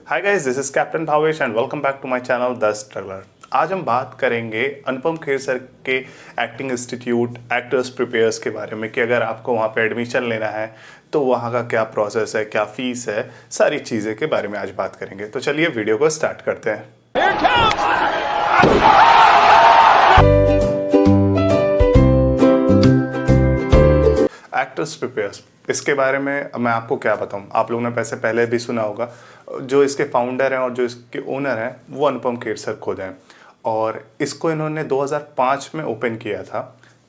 Hi guys, this is captain Bhavesh and welcome back to my channel the Struggler. आज हम बात करेंगे Anupam Kher sir के एक्टिंग इंस्टीट्यूट एक्टर्स प्रिपेयर्स के बारे में कि अगर आपको वहाँ पे एडमिशन लेना है तो वहाँ का क्या प्रोसेस है, क्या फीस है, सारी चीज़ें के बारे में आज बात करेंगे। तो चलिए वीडियो को स्टार्ट करते हैं। एक्टर्स प्रिपेयर्स, इसके बारे में मैं आपको क्या बताऊं। आप लोगों ने पैसे पहले भी सुना होगा। जो इसके फाउंडर हैं और जो इसके ओनर हैं वो अनुपम खेर सर खुद हैं और इसको इन्होंने 2005 में ओपन किया था।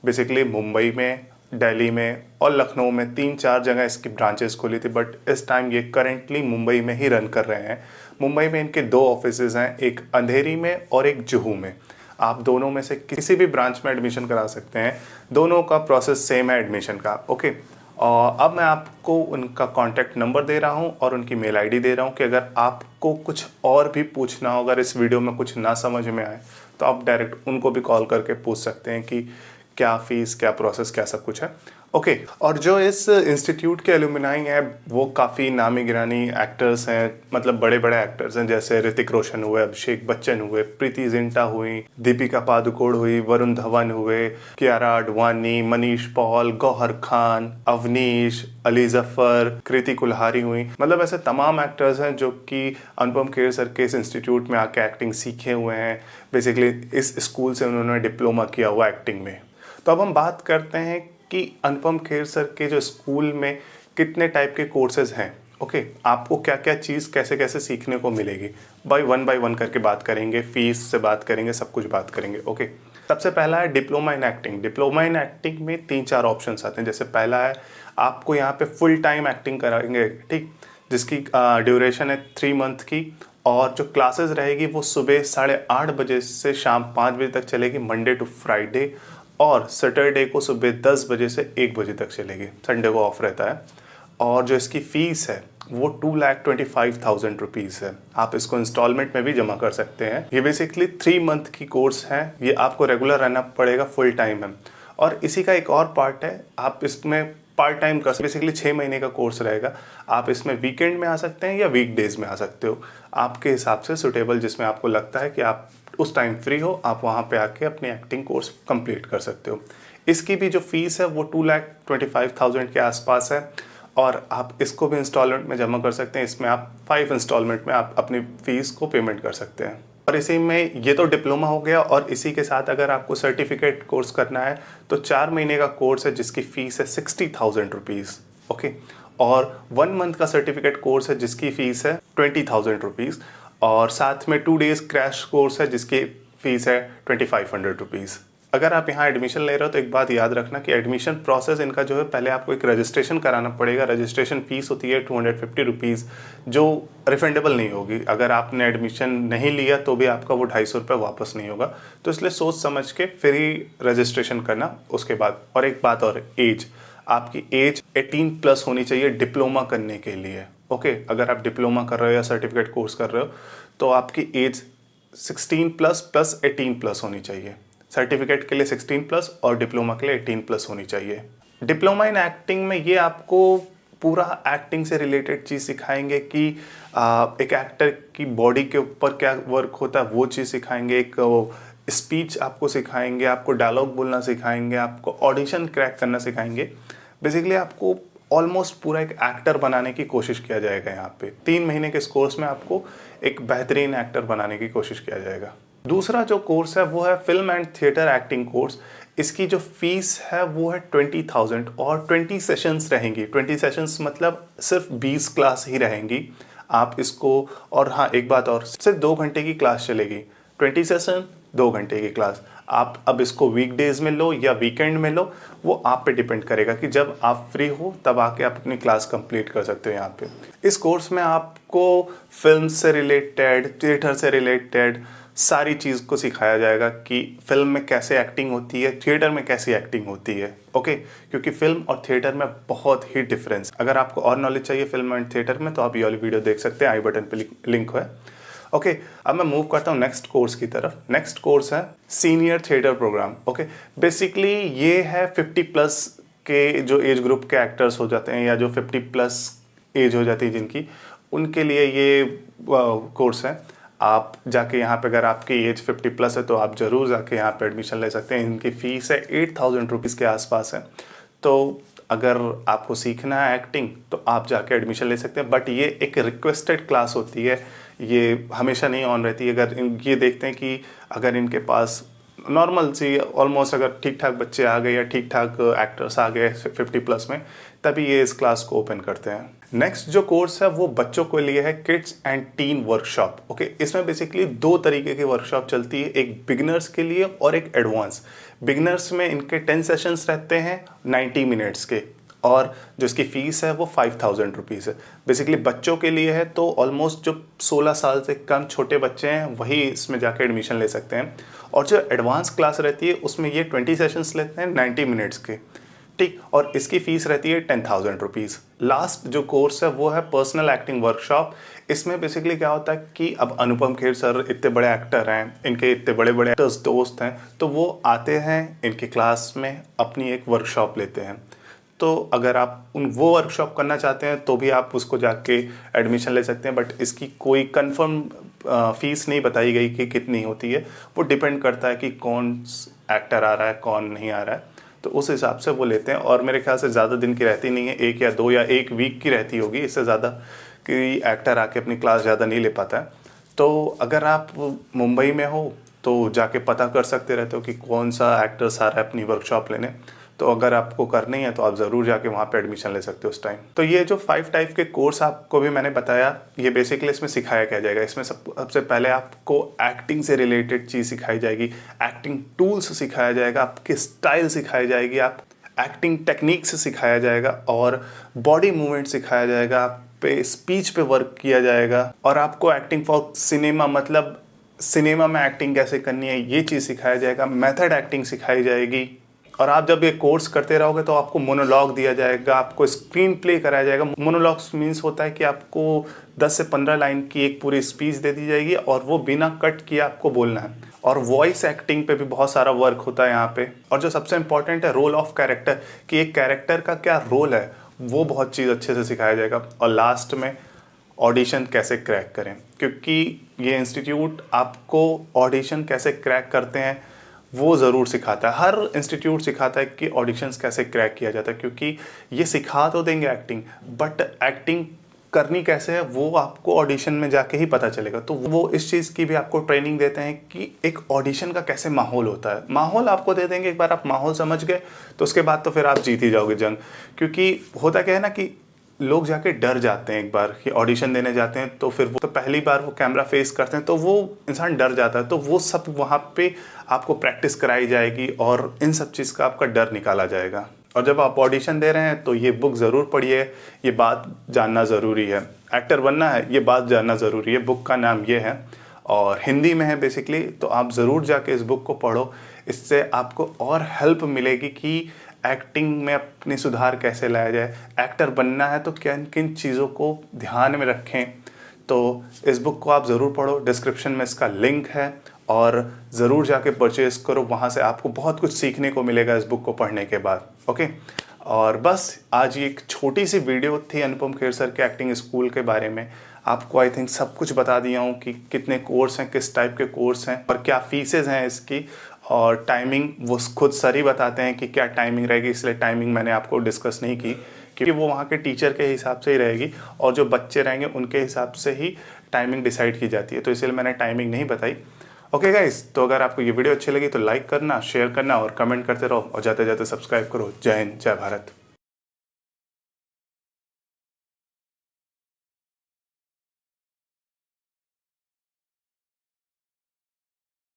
बेसिकली मुंबई में, दिल्ली में और लखनऊ में 3-4 जगह इसकी ब्रांचेस खोली थी, बट इस टाइम ये करेंटली मुंबई में ही रन कर रहे हैं। मुंबई में इनके 2 ऑफिसेज हैं, एक अंधेरी में और एक जुहू में। आप दोनों में से किसी भी ब्रांच में एडमिशन करा सकते हैं। दोनों का प्रोसेस सेम है एडमिशन का। ओके, और अब मैं आपको उनका कॉन्टैक्ट नंबर दे रहा हूं और उनकी मेल आईडी दे रहा हूं कि अगर आपको कुछ और भी पूछना हो, अगर इस वीडियो में कुछ ना समझ में आए तो आप डायरेक्ट उनको भी कॉल करके पूछ सकते हैं कि क्या फ़ीस, क्या प्रोसेस, क्या सब कुछ है। ओके, और जो इस इंस्टीट्यूट के एलुमनाई हैं वो काफ़ी नामी गिरानी एक्टर्स हैं, मतलब बड़े बड़े एक्टर्स हैं, जैसे ऋतिक रोशन हुए, अभिषेक बच्चन हुए, प्रीति जिंटा हुई, दीपिका पादुकोण हुई, वरुण धवन हुए, कियारा आडवाणी, मनीष पॉल, गौहर खान, अवनीश, अली जफर, कृति कुल्हारी हुई। मतलब ऐसे तमाम एक्टर्स हैं जो कि अनुपम खेर सर के इस इंस्टीट्यूट में आके एक्टिंग सीखे हुए हैं। बेसिकली इस स्कूल से उन्होंने डिप्लोमा किया हुआ एक्टिंग में। तो अब हम बात करते हैं कि अनुपम खेर सर के जो स्कूल में कितने टाइप के कोर्सेज हैं। ओके, आपको क्या क्या चीज़ कैसे कैसे सीखने को मिलेगी, बाय वन करके बात करेंगे, फीस से बात करेंगे, सब कुछ बात करेंगे। ओके, सबसे पहला है diploma in acting. Diploma in acting में 3-4 ऑप्शंस आते हैं। जैसे पहला है आपको यहाँ पे फुल टाइम एक्टिंग कराएंगे, ठीक, जिसकी ड्यूरेशन है 3 मंथ की, और जो क्लासेस रहेगी वो सुबह 8:30 बजे से शाम 5 बजे तक चलेगी, मंडे टू फ्राइडे, और सैटरडे को सुबह 10 बजे से 1 बजे तक चलेगी, संडे को ऑफ रहता है। और जो इसकी फ़ीस है वो 2,25,000 रुपीज़ है। आप इसको इंस्टॉलमेंट में भी जमा कर सकते हैं। ये बेसिकली 3 मंथ की कोर्स है, ये आपको रेगुलर रहना पड़ेगा, फुल टाइम है। और इसी का एक और पार्ट है, आप इसमें पार्ट टाइम कर, बेसिकली 6 महीने का कोर्स रहेगा। आप इसमें वीकेंड में आ सकते हैं या वीकडेज में आ सकते हो, आपके हिसाब से सुटेबल, जिसमें आपको लगता है कि आप उस टाइम फ्री हो, आप वहाँ पे आके अपनी एक्टिंग कोर्स कंप्लीट कर सकते हो। इसकी भी जो फीस है वो 2,25,000 के आसपास है और आप इसको भी इंस्टॉलमेंट में जमा कर सकते हैं। इसमें आप 5 इंस्टॉलमेंट में आप अपनी फ़ीस को पेमेंट कर सकते हैं। और इसी में ये तो डिप्लोमा हो गया, और इसी के साथ अगर आपको सर्टिफिकेट कोर्स करना है तो 4 महीने का कोर्स है जिसकी फ़ीस है 60,000 रुपीज़। ओके, और 1 मंथ का सर्टिफिकेट कोर्स है जिसकी फ़ीस है 20,000 रुपीज़, और साथ में 2 डेज़ क्रैश कोर्स है जिसकी फ़ीस है 2,500 रुपीज़। अगर आप यहाँ एडमिशन ले रहे हो तो एक बात याद रखना कि एडमिशन प्रोसेस इनका जो है, पहले आपको एक रजिस्ट्रेशन कराना पड़ेगा। रजिस्ट्रेशन फ़ीस होती है 250 रुपीज़, जो रिफंडेबल नहीं होगी। अगर आपने एडमिशन नहीं लिया तो भी आपका वो 250 रुपये वापस नहीं होगा। तो इसलिए सोच समझ के फिर ही रजिस्ट्रेशन करना उसके बाद। और एक बात और, एज, आपकी एज 18+ होनी चाहिए डिप्लोमा करने के लिए। ओके, अगर आप डिप्लोमा कर रहे हो या सर्टिफिकेट कोर्स कर रहे हो तो आपकी एज 16+ प्लस 18+ होनी चाहिए। सर्टिफिकेट के लिए 16+ और डिप्लोमा के लिए 18+ होनी चाहिए। डिप्लोमा इन एक्टिंग में ये आपको पूरा एक्टिंग से रिलेटेड चीज़ सिखाएंगे कि एक एक्टर की बॉडी के ऊपर क्या वर्क होता है वो चीज़ सिखाएंगे, एक स्पीच आपको सिखाएंगे, आपको डायलॉग बोलना सिखाएंगे, आपको ऑडिशन क्रैक करना सिखाएंगे। बेसिकली आपको ऑलमोस्ट पूरा एक एक्टर बनाने की कोशिश किया जाएगा। यहाँ पे 3 महीने के इस कोर्स में आपको एक बेहतरीन एक्टर बनाने की कोशिश किया जाएगा। दूसरा जो कोर्स है वो है film and theatre acting course. इसकी जो फीस है वो है 20,000 और 20 सेशंस रहेंगी। 20 सेशंस मतलब सिर्फ 20 क्लास ही रहेंगी। आप इसको, और हाँ एक बात और, सिर्फ 2 घंटे की क्लास चलेगी। 20 सेशन, 2 घंटे की क्लास। आप अब इसको वीकडेज में लो या वीकेंड में लो, वो आप पे डिपेंड करेगा कि जब आप फ्री हो तब आके आप अपनी क्लास कंप्लीट कर सकते हो। यहाँ पे इस कोर्स में आपको फिल्म से रिलेटेड, थिएटर से रिलेटेड सारी चीज़ को सिखाया जाएगा कि फिल्म में कैसे एक्टिंग होती है, थिएटर में कैसी एक्टिंग होती है। ओके, क्योंकि फिल्म और थिएटर में बहुत ही डिफरेंस। अगर आपको और नॉलेज चाहिए फिल्म एंड थिएटर में तो आप ये वाली वीडियो देख सकते हैं, आई बटन पे लिंक है। ओके, अब मैं मूव करता हूँ नेक्स्ट कोर्स की तरफ। नेक्स्ट कोर्स है senior theatre programme. Okay, basically ये है 50+ के जो एज ग्रुप के एक्टर्स हो जाते हैं या जो 50+ एज हो जाती है जिनकी, उनके लिए ये कोर्स है। आप जाके यहाँ पे, अगर आपकी एज 50+ है तो आप ज़रूर जाके यहाँ पे एडमिशन ले सकते हैं। इनकी फ़ीस है 8000 रुपीज़ के आसपास है। तो अगर आपको सीखना है एक्टिंग तो आप जाके एडमिशन ले सकते हैं, बट ये एक रिक्वेस्टेड क्लास होती है, ये हमेशा नहीं ऑन रहती। अगर ये देखते हैं कि अगर इनके पास नॉर्मल सी ऑलमोस्ट अगर ठीक ठाक बच्चे आ गए या ठीक ठाक एक्टर्स आ गए 50+ में, तभी ये इस क्लास को ओपन करते हैं। नेक्स्ट जो कोर्स है वो बच्चों के लिए है, kids and teen workshop. Okay, इसमें बेसिकली 2 तरीके की वर्कशॉप चलती है, एक बिगिनर्स के लिए और एक एडवांस। बिगिनर्स में इनके 10 सेशंस रहते हैं 90 मिनट्स के, और जो इसकी फ़ीस है वो 5000 रुपीज़ है। बेसिकली बच्चों के लिए है, तो ऑलमोस्ट जो 16 साल से कम छोटे बच्चे हैं वही इसमें जाके एडमिशन ले सकते हैं। और जो एडवांस क्लास रहती है उसमें ये 20 सेशंस लेते हैं 90 मिनट्स के, ठीक, और इसकी फ़ीस रहती है 10,000 रुपीज़। लास्ट जो कोर्स है वो है पर्सनल एक्टिंग वर्कशॉप। इसमें बेसिकली क्या होता है कि अब अनुपम खेर सर इतने बड़े एक्टर हैं, इनके इतने बड़े बड़े एक्टर्स दोस्त हैं, तो वो आते हैं इनकी क्लास में, अपनी एक वर्कशॉप लेते हैं। तो अगर आप वो वर्कशॉप करना चाहते हैं तो भी आप उसको जाके एडमिशन ले सकते हैं, बट इसकी कोई कंफर्म फ़ीस नहीं बताई गई कि कितनी होती है। वो डिपेंड करता है कि कौन एक्टर आ रहा है, कौन नहीं आ रहा है, तो उस हिसाब से वो लेते हैं। और मेरे ख्याल से ज़्यादा दिन की रहती नहीं है, 1 या 2 या 1 वीक की रहती होगी, इससे ज़्यादा कि एक्टर आके अपनी क्लास ज़्यादा नहीं ले पाता है। तो अगर आप मुंबई में हो तो जाके पता कर सकते रहते हो कि कौन सा एक्टर्स आ रहा है अपनी वर्कशॉप लेने। तो अगर आपको करनी है तो आप ज़रूर जाके वहाँ पे एडमिशन ले सकते हो उस टाइम। तो ये जो 5 टाइप के कोर्स आपको भी मैंने बताया, ये बेसिकली इसमें सिखाया क्या जाएगा। इसमें सबसे पहले आपको एक्टिंग से रिलेटेड चीज़ सिखाई जाएगी, एक्टिंग टूल्स सिखाया जाएगा, आपकी स्टाइल सिखाई जाएगी, आप एक्टिंग टेक्निक से सिखाया जाएगा, और बॉडी मूवमेंट सिखाया जाएगा, आप पे स्पीच पे वर्क किया जाएगा, और आपको एक्टिंग फॉर सिनेमा, मतलब सिनेमा में एक्टिंग कैसे करनी है ये चीज़ सिखाया जाएगा, मेथड एक्टिंग सिखाई जाएगी। और आप जब ये कोर्स करते रहोगे तो आपको मोनोलॉग दिया जाएगा, आपको स्क्रीन प्ले कराया जाएगा। मोनोलॉग्स मीन्स होता है कि आपको 10 से 15 लाइन की एक पूरी स्पीच दे दी जाएगी और वो बिना कट किए आपको बोलना है। और वॉइस एक्टिंग पे भी बहुत सारा वर्क होता है यहाँ पे। और जो सबसे इंपॉर्टेंट है, रोल ऑफ कैरेक्टर, कि एक कैरेक्टर का क्या रोल है, वो बहुत चीज़ अच्छे से सिखाया जाएगा। और लास्ट में ऑडिशन कैसे क्रैक करें, क्योंकि ये इंस्टीट्यूट आपको ऑडिशन कैसे क्रैक करते हैं वो ज़रूर सिखाता है। हर इंस्टीट्यूट सिखाता है कि ऑडिशंस कैसे क्रैक किया जाता है, क्योंकि ये सिखा तो देंगे एक्टिंग, बट एक्टिंग करनी कैसे है वो आपको ऑडिशन में जाके ही पता चलेगा। तो वो इस चीज़ की भी आपको ट्रेनिंग देते हैं कि एक ऑडिशन का कैसे माहौल होता है। माहौल आपको दे देंगे, एक बार आप माहौल समझ गए तो उसके बाद तो फिर आप जीत ही जाओगे जंग। क्योंकि होता क्या है ना कि लोग जाके डर जाते हैं, एक बार कि ऑडिशन देने जाते हैं तो फिर वो तो पहली बार वो कैमरा फेस करते हैं तो वो इंसान डर जाता है। तो वो सब वहाँ पे आपको प्रैक्टिस कराई जाएगी और इन सब चीज़ का आपका डर निकाला जाएगा। और जब आप ऑडिशन दे रहे हैं तो ये बुक ज़रूर पढ़िए, ये बात जानना ज़रूरी है। एक्टर बनना है, ये बात जानना ज़रूरी है। बुक का नाम ये है और हिंदी में है बेसिकली, तो आप ज़रूर जाके इस बुक को पढ़ो। इससे आपको और हेल्प मिलेगी कि एक्टिंग में अपनी सुधार कैसे लाया जाए। एक्टर बनना है तो किन किन चीज़ों को ध्यान में रखें। तो इस बुक को आप ज़रूर पढ़ो, डिस्क्रिप्शन में इसका लिंक है और ज़रूर जाके परचेज़ करो। वहाँ से आपको बहुत कुछ सीखने को मिलेगा इस बुक को पढ़ने के बाद। ओके, और बस आज ये एक छोटी सी वीडियो थी अनुपम खेर सर के एक्टिंग स्कूल के बारे में। आपको आई थिंक सब कुछ बता दिया हूँ कि कितने कोर्स हैं, किस टाइप के कोर्स हैं और क्या फीसेज हैं इसकी, और टाइमिंग वो खुद सर ही बताते हैं कि क्या टाइमिंग रहेगी, इसलिए टाइमिंग मैंने आपको डिस्कस नहीं की क्योंकि वो वहाँ के टीचर के हिसाब से ही रहेगी और जो बच्चे रहेंगे उनके हिसाब से ही टाइमिंग डिसाइड की जाती है, तो इसलिए मैंने टाइमिंग नहीं बताई। ओके गाइस, तो अगर आपको ये वीडियो अच्छी लगी तो लाइक करना, शेयर करना और कमेंट करते रहो और जाते जाते सब्सक्राइब करो। जय हिंद, जय भारत।